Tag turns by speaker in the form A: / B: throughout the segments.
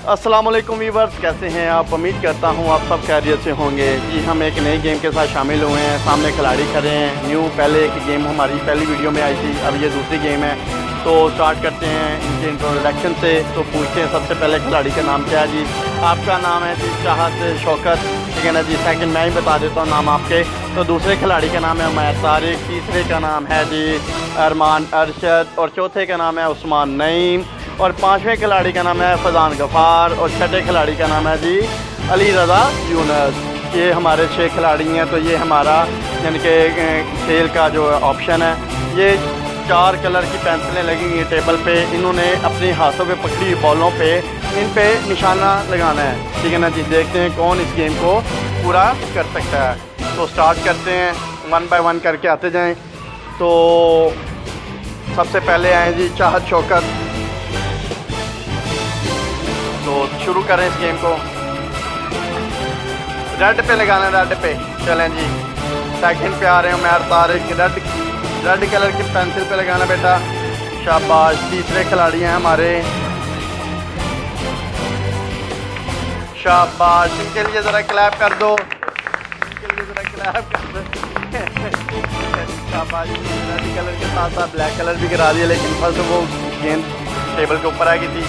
A: अस्सलाम वालेकुम वीवर्स, कैसे हैं आप? उम्मीद करता हूं आप सब खैरियत से होंगे। जी हम एक नई गेम के साथ शामिल हुए हैं। सामने खिलाड़ी खड़े हैं न्यू। पहले एक गेम हमारी पहली वीडियो में आई थी, अब ये दूसरी गेम है। तो स्टार्ट करते हैं इनके इंट्रोडक्शन से। तो पूछते हैं सबसे पहले खिलाड़ी का नाम क्या है जी? आपका नाम है जी चाहत शौकत, ठीक है ना जी। सेकंड मैं ही बता देता हूँ नाम आपके। तो दूसरे खिलाड़ी का नाम है उमैर तारिक, तीसरे का नाम है जी अरमान अरशद और चौथे का नाम है उस्मान नईम और पांचवें खिलाड़ी का नाम है फजान गफ़ार और छठे खिलाड़ी का नाम है जी अली रज़ा यूनस। ये हमारे 6 खिलाड़ी हैं। तो ये हमारा यानी कि खेल का जो ऑप्शन है, ये 4 कलर की पेंसिलें लगी हुई हैं टेबल पे। इन्होंने अपने हाथों पे पकड़ी हुई बॉलों पे इन पे निशाना लगाना है, ठीक है ना जी। देखते हैं कौन इस गेम को पूरा कर सकता है। तो स्टार्ट करते हैं, 1 बाय 1 करके आते जाएं। तो सबसे पहले आए जी चाहत शौकत। तो शुरू करें इस गेम को। रेड पे लगाना, रेड पे चलें जी। सेकंड पे आ रहे हैं उमैर तारिक, रेड कलर की पेंसिल पे लगाना बेटा, शाबाश। तीसरे खिलाड़ी हैं हमारे, शाबाश। इनके लिए ज़रा क्लैप कर दो, इनके लिए ज़रा क्लैप कर दो। शाबाश। रेड कलर के साथ साथ ब्लैक कलर भी गिरा दिया, लेकिन फर्स्ट वो गेंद टेबल के ऊपर आ गई थी।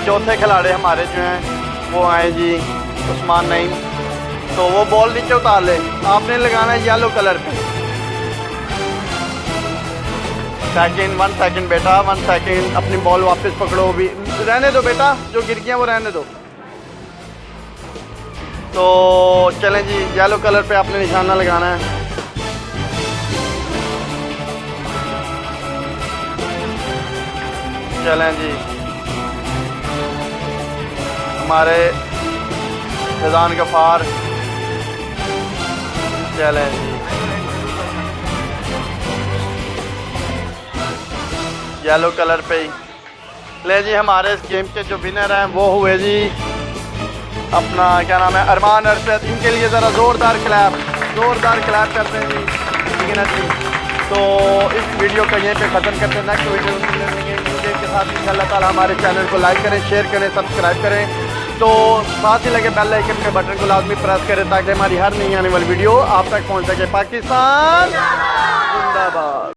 A: चौथे खिलाड़ी हमारे जो हैं वो आए जी उस्मान नईम। तो वो बॉल नीचे उतार ले, आपने लगाना है येलो कलर पे। सेकंड, 1 सेकंड बेटा, 1 सेकंड। अपनी बॉल वापस पकड़ो, भी रहने दो बेटा, जो गिर गया वो रहने दो। तो चलें जी, येलो कलर पे आपने निशाना लगाना है। चलें जी, हमारे फजान गफ़ार, चलें जी। येलो कलर पे ही ले जी। हमारे इस गेम के जो विनर हैं वो हुए जी अपना क्या नाम है अरमान अरशद। इनके लिए ज़रा ज़ोरदार क्लैप करते हैं जी, ठीक है ना जी। तो इस वीडियो को यहीं पे ख़त्म करते हैं। नेक्स्ट वीडियो के साथ इंशाअल्लाह ताला हमारे चैनल को लाइक करें, शेयर करें, सब्सक्राइब करें। तो साथ ही लगे बेल आइकन के बटन को लाजमी प्रेस करें ताकि हमारी हर नई आने वाली वीडियो आप तक पहुंच सके। पाकिस्तान जिंदाबाद।